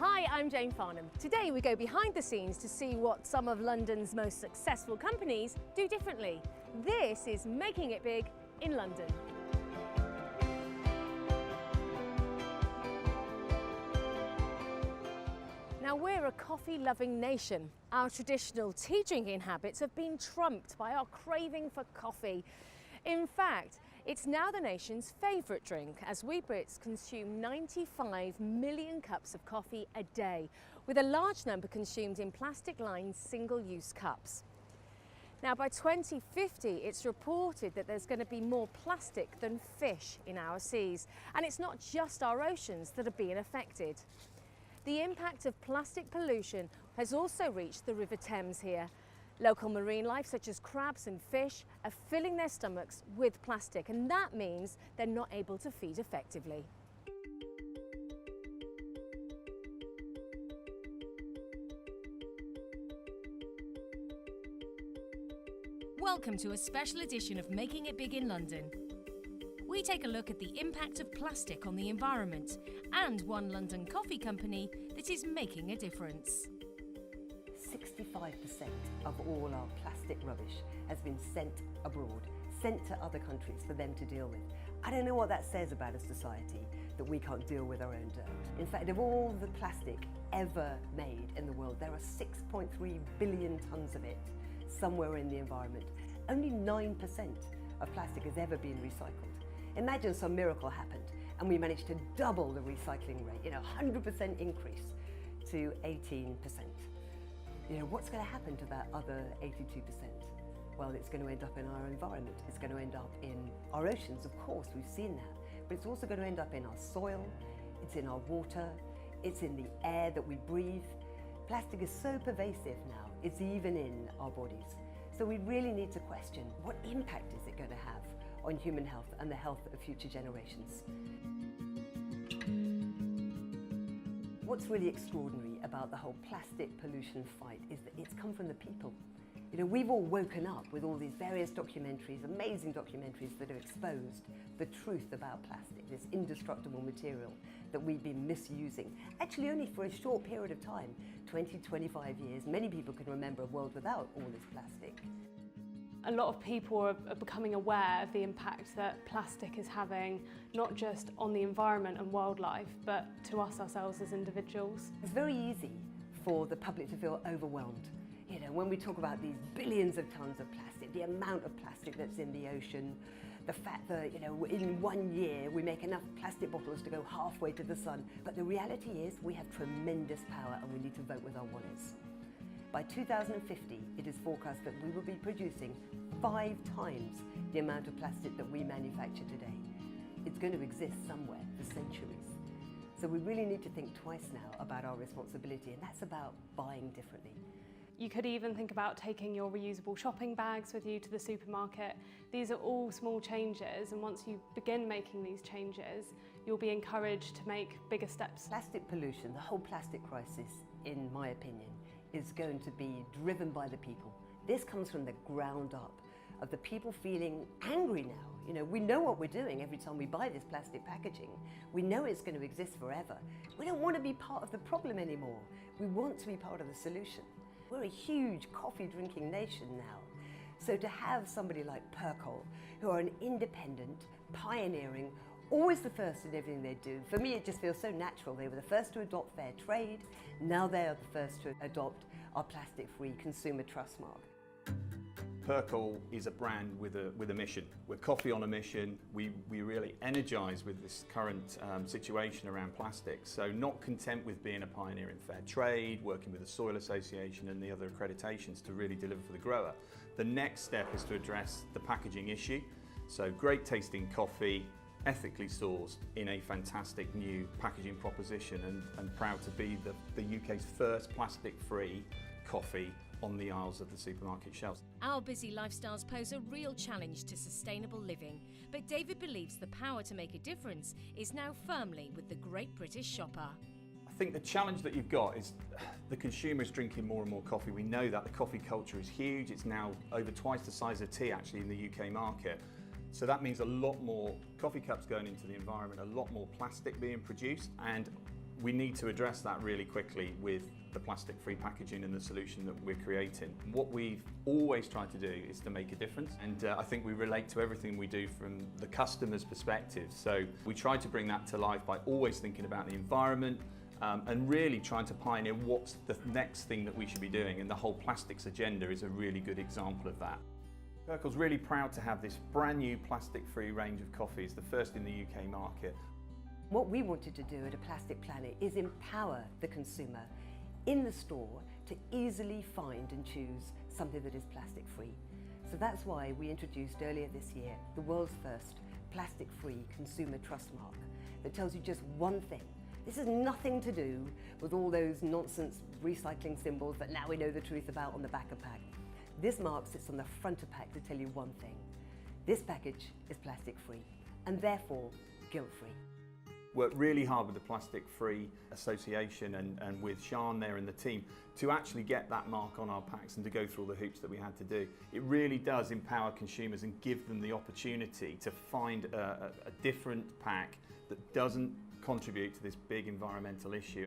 Hi, I'm Jane Farnham. Today we go behind the scenes to see what some of London's most successful companies do differently. This is Making It Big in London. Now, we're a coffee-loving nation. Our traditional tea drinking habits have been trumped by our craving for coffee. In fact, it's now the nation's favourite drink, as we Brits consume 95 million cups of coffee a day, with a large number consumed in plastic-lined single-use cups. Now, by 2050, it's reported that there's going to be more plastic than fish in our seas. And it's not just our oceans that are being affected. The impact of plastic pollution has also reached the River Thames here. Local marine life, such as crabs and fish, are filling their stomachs with plastic, and that means they're not able to feed effectively. Welcome to a special edition of Making It Big in London. We take a look at the impact of plastic on the environment and one London coffee company that is making a difference. 65% of all our plastic rubbish has been sent abroad, sent to other countries for them to deal with. I don't know what that says about a society that we can't deal with our own dirt. In fact, of all the plastic ever made in the world, there are 6.3 billion tonnes of it somewhere in the environment. Only 9% of plastic has ever been recycled. Imagine some miracle happened and we managed to double the recycling rate, 100% increase to 18%. What's going to happen to that other 82%? Well, it's going to end up in our environment. It's going to end up in our oceans, of course, we've seen that. But it's also going to end up in our soil, it's in our water, it's in the air that we breathe. Plastic is so pervasive now, it's even in our bodies. So we really need to question, what impact is it going to have on human health and the health of future generations? What's really extraordinary about the whole plastic pollution fight is that it's come from the people. We've all woken up with all these various documentaries, amazing documentaries that have exposed the truth about plastic, this indestructible material that we've been misusing, actually only for a short period of time, 20, 25 years. Many people can remember a world without all this plastic. A lot of people are becoming aware of the impact that plastic is having, not just on the environment and wildlife, but to us ourselves as individuals. It's very easy for the public to feel overwhelmed. When we talk about these billions of tons of plastic, the amount of plastic that's in the ocean, the fact that, in 1 year we make enough plastic bottles to go halfway to the sun. But the reality is we have tremendous power and we need to vote with our wallets. By 2050, it is forecast that we will be producing 5 times the amount of plastic that we manufacture today. It's going to exist somewhere for centuries. So we really need to think twice now about our responsibility, and that's about buying differently. You could even think about taking your reusable shopping bags with you to the supermarket. These are all small changes, and once you begin making these changes, you'll be encouraged to make bigger steps. Plastic pollution, the whole plastic crisis, in my opinion, is going to be driven by the people. This comes from the ground up, of the people feeling angry now. We know what we're doing every time we buy this plastic packaging. We know it's going to exist forever. We don't want to be part of the problem anymore. We want to be part of the solution. We're a huge coffee drinking nation now. So to have somebody like Percol, who are an independent, pioneering, always the first in everything they do, for me it just feels so natural. They were the first to adopt fair trade, now they are the first to adopt our plastic-free consumer trust mark. Percol is a brand with a mission. We're coffee on a mission. We really energise with this current situation around plastic. So not content with being a pioneer in fair trade, working with the Soil Association and the other accreditations to really deliver for the grower. The next step is to address the packaging issue. So great tasting coffee, ethically sourced in a fantastic new packaging proposition, and proud to be the UK's first plastic-free coffee on the aisles of the supermarket shelves. Our busy lifestyles pose a real challenge to sustainable living, but David believes the power to make a difference is now firmly with the great British shopper. I think the challenge that you've got is the consumer is drinking more and more coffee. We know that the coffee culture is huge. It's now over twice the size of tea actually in the UK market. So that means a lot more coffee cups going into the environment, a lot more plastic being produced, and We need to address that really quickly with the plastic-free packaging and the solution that we're creating. What we've always tried to do is to make a difference, and I think we relate to everything we do from the customer's perspective. So we try to bring that to life by always thinking about the environment, and really trying to pioneer what's the next thing that we should be doing, and the whole plastics agenda is a really good example of that. Percol's really proud to have this brand new plastic-free range of coffees, the first in the UK market. What we wanted to do at A Plastic Planet is empower the consumer in the store to easily find and choose something that is plastic-free. So that's why we introduced earlier this year the world's first plastic-free consumer trust mark that tells you just one thing. This has nothing to do with all those nonsense recycling symbols that now we know the truth about on the back of pack. This mark sits on the front of pack to tell you one thing. This package is plastic-free and therefore guilt-free. Worked really hard with the Plastic-Free Association and with Sean there and the team to actually get that mark on our packs and to go through all the hoops that we had to do. It really does empower consumers and give them the opportunity to find a different pack that doesn't contribute to this big environmental issue.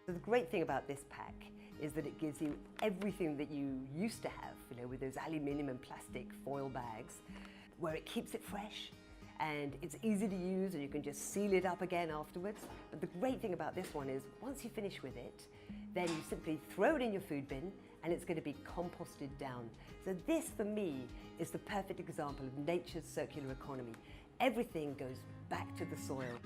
The great thing about this pack is that it gives you everything that you used to have, you know, with those aluminium and plastic foil bags, where it keeps it fresh and it's easy to use and you can just seal it up again afterwards. But the great thing about this one is once you finish with it, then you simply throw it in your food bin and it's going to be composted down. So this, for me, is the perfect example of nature's circular economy. Everything goes back to the soil.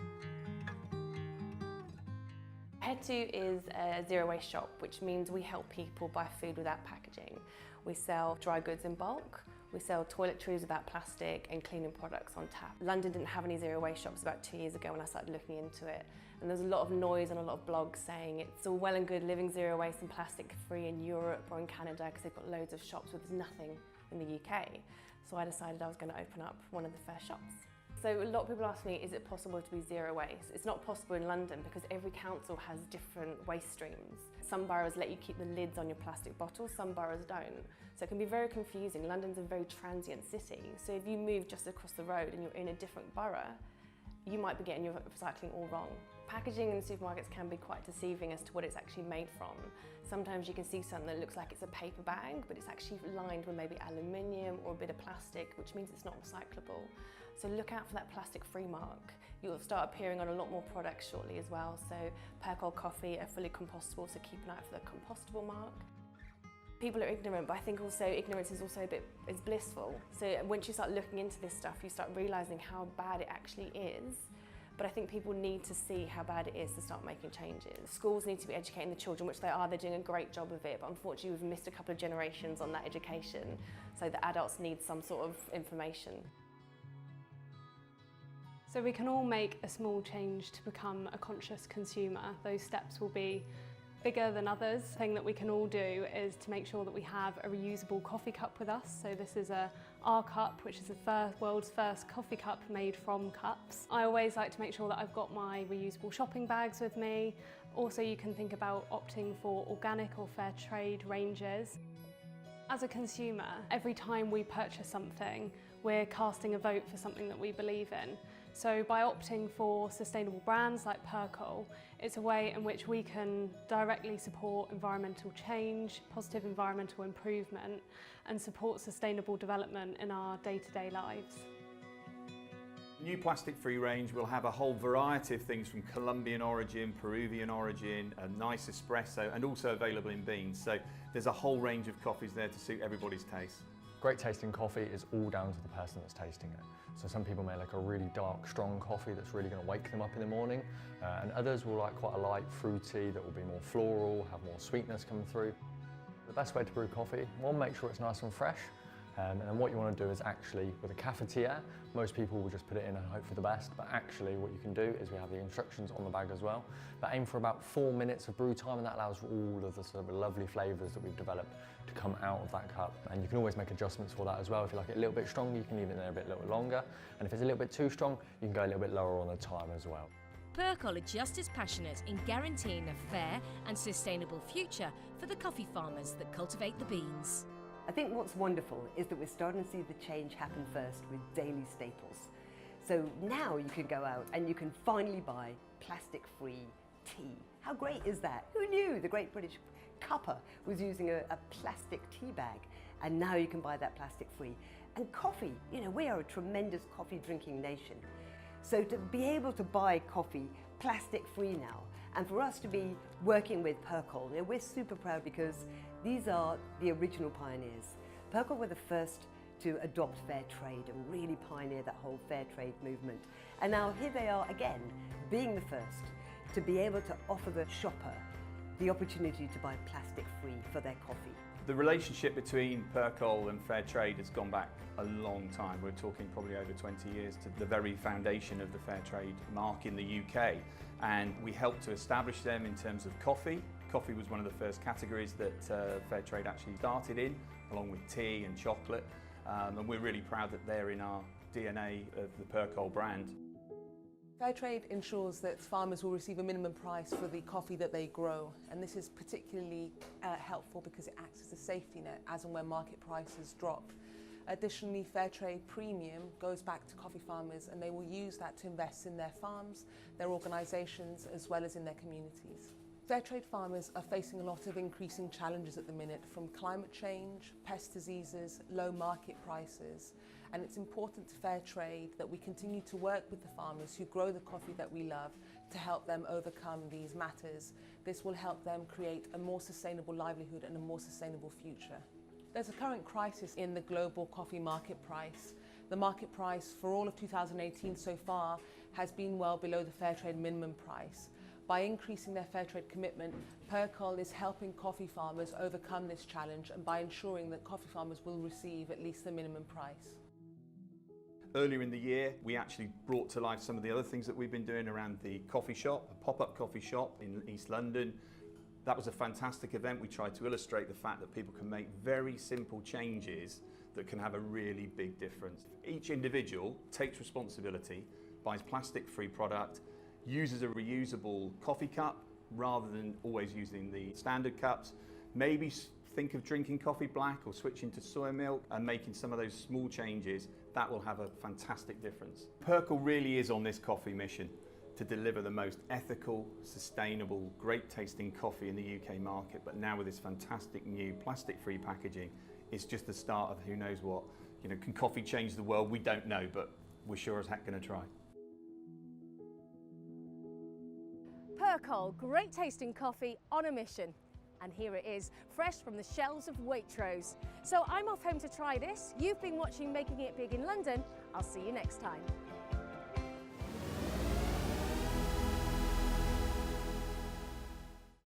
Head To is a zero waste shop, which means we help people buy food without packaging. We sell dry goods in bulk, we sell toiletries without plastic and cleaning products on tap. London didn't have any zero waste shops about 2 years ago when I started looking into it. And there's a lot of noise and a lot of blogs saying it's all well and good living zero waste and plastic free in Europe or in Canada because they've got loads of shops, but there's nothing in the UK. So I decided I was going to open up one of the first shops. So a lot of people ask me, is it possible to be zero waste? It's not possible in London because every council has different waste streams. Some boroughs let you keep the lids on your plastic bottles, some boroughs don't. So it can be very confusing. London's a very transient city. So if you move just across the road and you're in a different borough, you might be getting your recycling all wrong. Packaging in supermarkets can be quite deceiving as to what it's actually made from. Sometimes you can see something that looks like it's a paper bag, but it's actually lined with maybe aluminium or a bit of plastic, which means it's not recyclable. So look out for that plastic-free mark. You'll start appearing on a lot more products shortly as well. So Percol coffee are fully compostable, so keep an eye out for the compostable mark. People are ignorant, but I think also ignorance is also is blissful. So once you start looking into this stuff, you start realising how bad it actually is. But I think people need to see how bad it is to start making changes. Schools need to be educating the children, which they are. They're doing a great job of it, but unfortunately we've missed a couple of generations on that education. So the adults need some sort of information. So we can all make a small change to become a conscious consumer. Those steps will be bigger than others. The thing that we can all do is to make sure that we have a reusable coffee cup with us. So this is our cup, which is the world's first coffee cup made from cups. I always like to make sure that I've got my reusable shopping bags with me. Also, you can think about opting for organic or fair trade ranges. As a consumer, every time we purchase something, we're casting a vote for something that we believe in. So by opting for sustainable brands like Percol, it's a way in which we can directly support environmental change, positive environmental improvement, and support sustainable development in our day-to-day lives. New plastic-free range will have a whole variety of things from Colombian origin, Peruvian origin, a nice espresso, and also available in beans. So there's a whole range of coffees there to suit everybody's taste. Great tasting coffee is all down to the person that's tasting it. So some people may like a really dark, strong coffee that's really going to wake them up in the morning, and others will like quite a light, fruity that will be more floral, have more sweetness come through. The best way to brew coffee, one, make sure it's nice and fresh, and then what you want to do is actually, with a cafetiere, most people will just put it in and hope for the best, but actually what you can do is we have the instructions on the bag as well, but aim for about 4 minutes of brew time, and that allows for all of the sort of lovely flavours that we've developed to come out of that cup. And you can always make adjustments for that as well. If you like it a little bit stronger, you can leave it there a little bit longer, and if it's a little bit too strong, you can go a little bit lower on the time as well. Percol are just as passionate in guaranteeing a fair and sustainable future for the coffee farmers that cultivate the beans. I think what's wonderful is that we're starting to see the change happen first with daily staples. So now you can go out and you can finally buy plastic-free tea. How great is that? Who knew the great British cupper was using a plastic tea bag, and now you can buy that plastic free. And coffee, you know, we are a tremendous coffee drinking nation. So to be able to buy coffee plastic free now, and for us to be working with Percol, you know, we're super proud because these are the original pioneers. Percol were the first to adopt fair trade and really pioneer that whole fair trade movement. And now here they are again, being the first to be able to offer the shopper the opportunity to buy plastic free for their coffee. The relationship between Percol and fair trade has gone back a long time. We're talking probably over 20 years to the very foundation of the fair trade mark in the UK. And we helped to establish them in terms of coffee. Coffee was one of the first categories that fair trade actually started in, along with tea and chocolate. And we're really proud that they're in our DNA of the Percol brand. Fairtrade ensures that farmers will receive a minimum price for the coffee that they grow, and this is particularly helpful because it acts as a safety net as and when market prices drop. Additionally, Fairtrade Premium goes back to coffee farmers, and they will use that to invest in their farms, their organisations, as well as in their communities. Fairtrade farmers are facing a lot of increasing challenges at the minute, from climate change, pest diseases, low market prices, and it's important to Fairtrade that we continue to work with the farmers who grow the coffee that we love to help them overcome these matters. This will help them create a more sustainable livelihood and a more sustainable future. There's a current crisis in the global coffee market price. The market price for all of 2018 so far has been well below the Fairtrade minimum price. By increasing their Fairtrade commitment, Percol is helping coffee farmers overcome this challenge, and by ensuring that coffee farmers will receive at least the minimum price. Earlier in the year, we actually brought to life some of the other things that we've been doing around the coffee shop, a pop-up coffee shop in East London. That was a fantastic event. We tried to illustrate the fact that people can make very simple changes that can have a really big difference. Each individual takes responsibility, buys plastic-free product, uses a reusable coffee cup rather than always using the standard cups. Maybe think of drinking coffee black or switching to soy milk and making some of those small changes. That will have a fantastic difference. Percol really is on this coffee mission to deliver the most ethical, sustainable, great tasting coffee in the UK market, but now with this fantastic new plastic-free packaging, it's just the start of who knows what. You know, can coffee change the world? We don't know, but we're sure as heck going to try. Percol, great tasting coffee on a mission. And here it is, fresh from the shelves of Waitrose. So I'm off home to try this. You've been watching Making It Big in London. I'll see you next time.